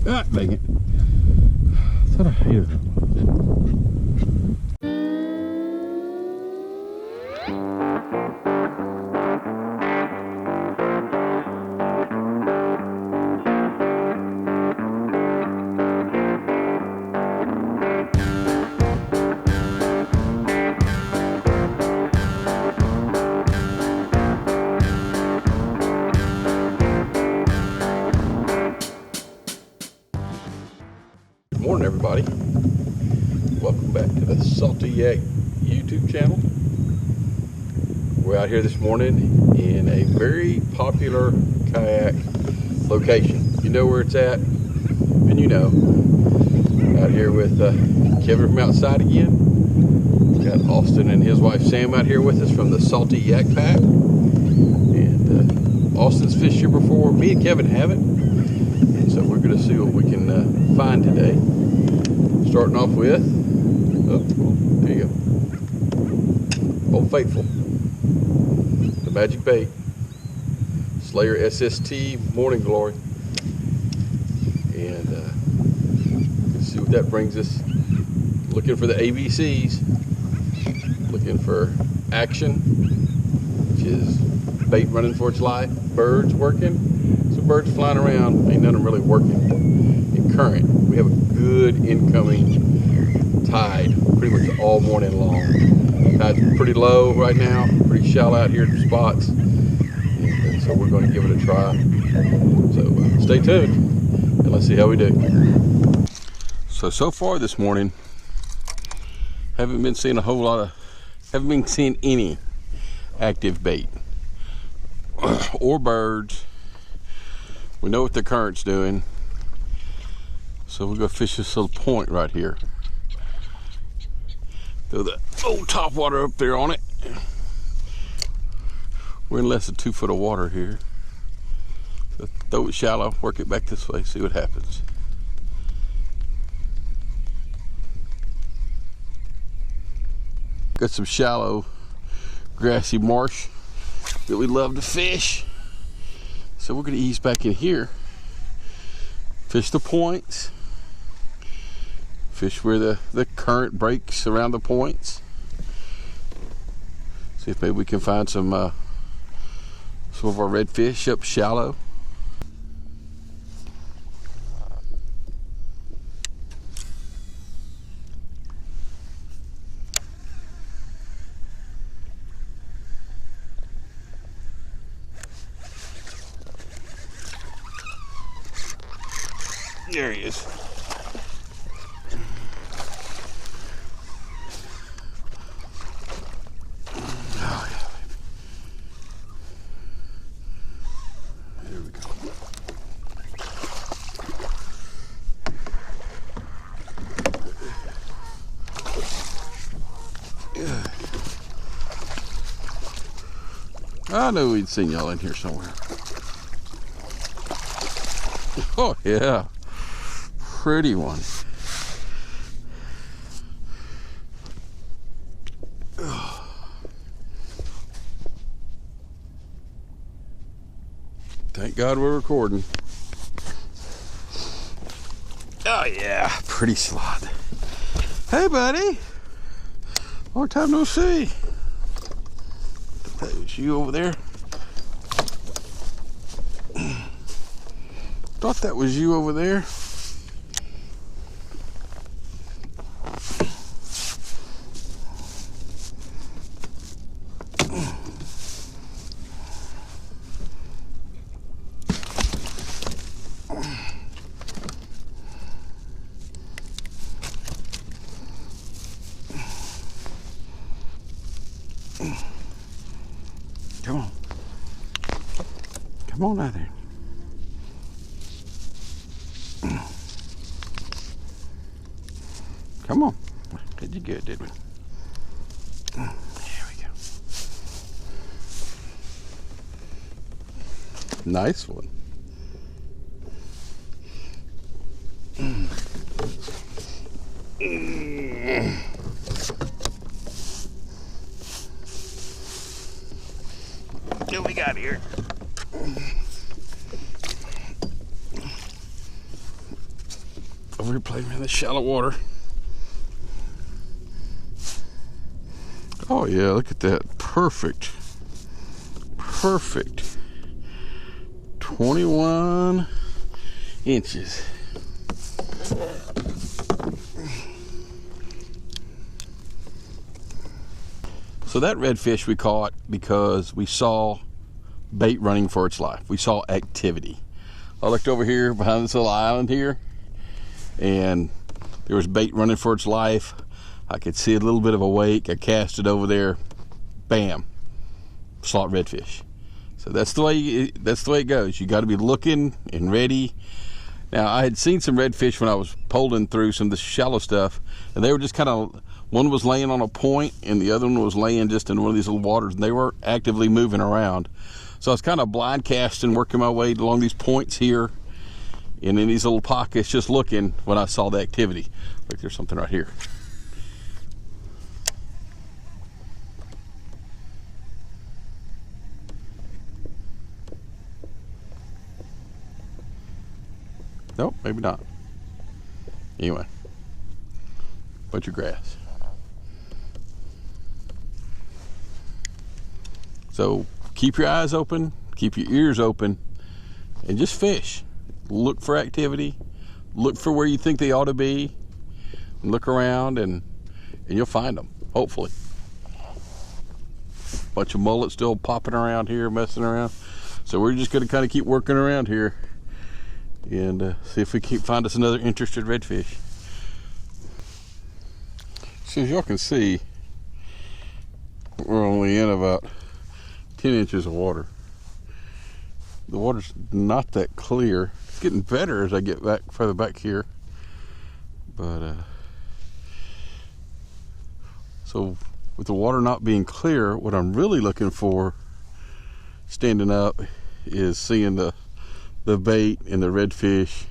Ah, dang it. I thought I hated it. Good morning, everybody. Welcome back to the Salty Yak YouTube channel. We're out here this morning in a very popular kayak location. You know where it's at, and you know. Out here with Kevin from outside again. Got Austin and his wife Sam out here with us from the Salty Yak Pack. And Austin's fished here before. Me and Kevin haven't. And so we're going to see what we can find today. Starting off with, oh, there you go. Old Faithful. The Magic Bait. Slayer SST Morning Glory. And let's see what that brings us. Looking for the ABCs. Looking for action, which is bait running for its life. Birds working. So birds flying around. Ain't none of them really working. And current. We have a good incoming tide pretty much all morning long. Tide's pretty low right now. Pretty shallow out here at the spots. And so we're going to give it a try. So stay tuned. And let's see how we do. So far this morning, haven't been seeing any active bait or birds. We know what the current's doing, so we're gonna fish this little point right here. Throw the old top water up there on it. We're in less than 2 foot of water here. So throw it shallow, work it back this way, see what happens. Got some shallow grassy marsh that we love to fish. So we're gonna ease back in here. Fish the points. Fish where the current breaks around the points. See if maybe we can find some of our redfish up shallow. There he is. Oh, yeah. There we go. I knew we'd seen y'all in here somewhere. Oh, yeah. Pretty one. Thank God we're recording. Oh yeah, pretty slot. Hey buddy, long time no see. That was you over there. Thought that was you over there. Come on. Come on out there. Come on. Did you good, did we? There we go. Nice one. What we got here? play in the shallow water. Oh yeah, look at that. Perfect. Perfect. 21 inches. So that redfish we caught because we saw bait running for its life. We saw activity. I looked over here behind this little island here, and there was bait running for its life. I could see a little bit of a wake. I cast it over there. Bam, slot redfish. So that's the way it goes. You got to be looking and ready. Now I had seen some redfish when I was poling through some of the shallow stuff, and they were just kind of, one was laying on a point and the other one was laying just in one of these little waters, and they were actively moving around. So I was kind of blind casting, working my way along these points here and in these little pockets, just looking when I saw the activity. Look, there's something right here. Nope, maybe not. Anyway, bunch of grass. So keep your eyes open, keep your ears open, and just fish. Look for activity, look for where you think they ought to be, and look around, and you'll find them, hopefully. Bunch of mullets still popping around here, messing around. So we're just gonna kind of keep working around here and see if we can find us another interested redfish. So as y'all can see, we're only in about 10 inches of water. The water's not that clear. It's getting better as I get back further back here. But so with the water not being clear, what I'm really looking for standing up is seeing the bait and the redfish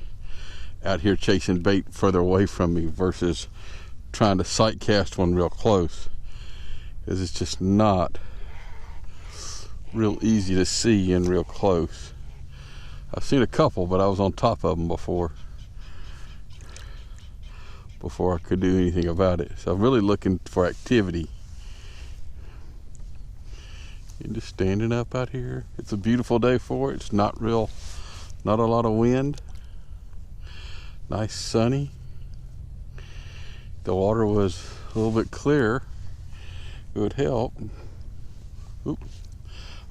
out here chasing bait further away from me versus trying to sight cast one real close, because it's just not real easy to see in real close. I've seen a couple, but I was on top of them before I could do anything about it. So I'm really looking for activity. And just standing up out here. It's a beautiful day for it. It's not a lot of wind. Nice sunny. The water was a little bit clearer. It would help. Oop.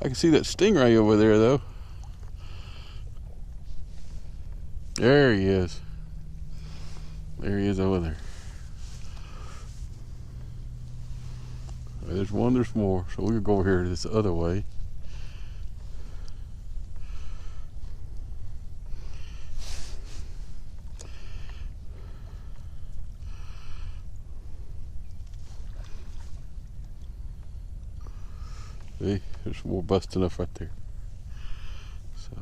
I can see that stingray over there though. There he is. There he is over there. There's one, there's more. So we'll go over here this other way. See, there's more busting up right there. So.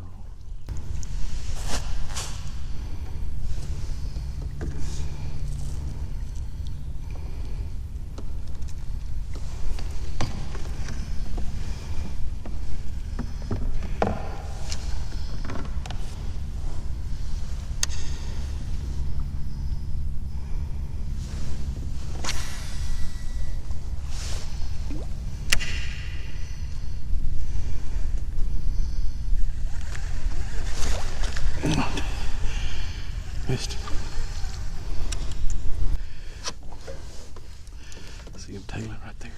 Missed. See him tailing right there.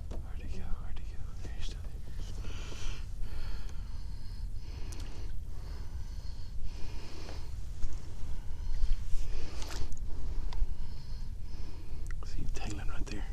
Where'd he go? Where'd he go? There he's still there. See him tailing right there.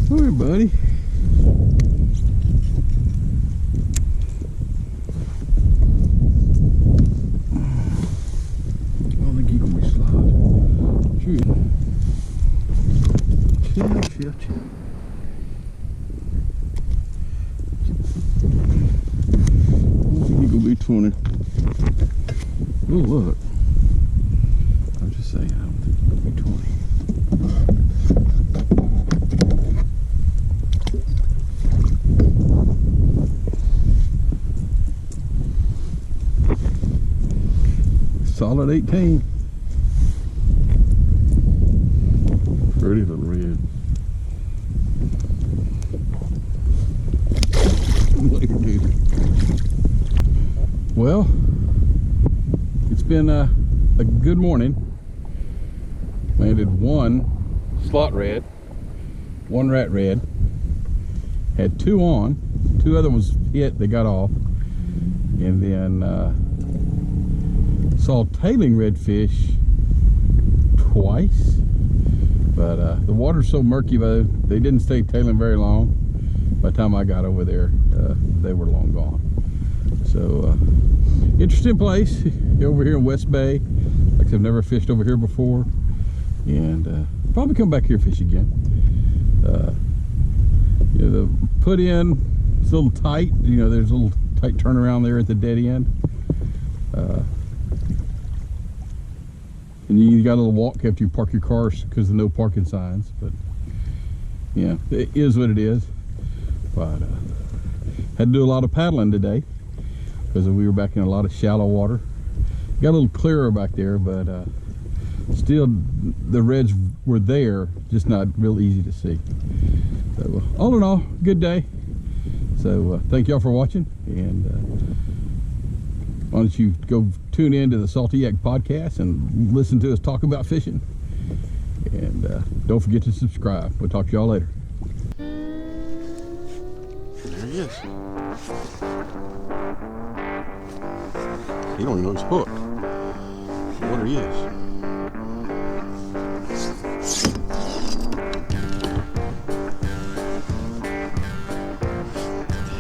All right, buddy. I don't think you're gonna be slide. Chill. Chill. I think you're gonna be 20. Oh, look. I'm just saying, I don't think you're gonna be 20. Solid 18. Pretty little red. Later, dude. Well, it's been a good morning. Landed one slot red, one rat red. Had two on, two other ones hit, they got off. And then saw tailing redfish twice, but the water's so murky, though, they didn't stay tailing very long. By the time I got over there, they were long gone. So interesting place over here in West Bay. Like I've never fished over here before, and probably come back here and fish again. You know, the put in, it's a little tight. You know, there's a little tight turnaround there at the dead end. And you got a little walk after you park your cars because of no parking signs. But yeah, it is what it is. But had to do a lot of paddling today because we were back in a lot of shallow water. Got a little clearer back there, but still the reds were there, just not real easy to see. So all in all, good day. So thank y'all for watching, and why don't you go tune in to the Salty Yak podcast and listen to us talk about fishing. And don't forget to subscribe. We'll talk to y'all later. There he is. He don't even know he's hooked. I wonder he is.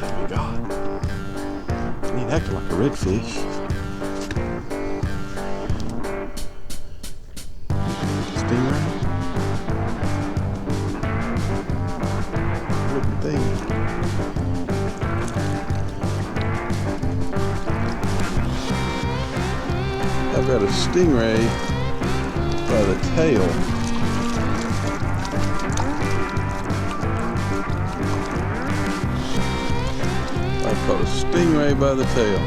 There we go. He ain't acting like a redfish. Stingray? Looking thing. I've got a stingray by the tail. I've caught a stingray by the tail.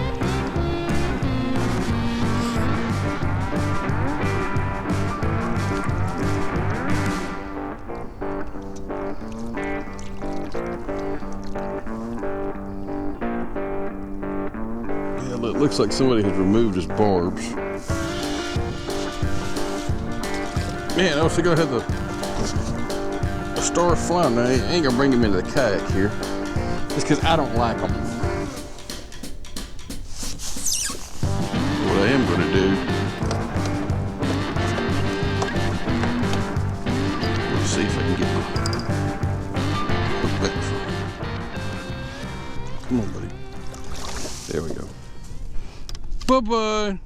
Yeah, it looks like somebody has removed his barbs. Man, I was gonna have the star flounder. I ain't gonna bring him into the kayak here, just because I don't like them. What I am gonna do, let's see if I can get my hook back. Come on, buddy. There we go. Bye-bye.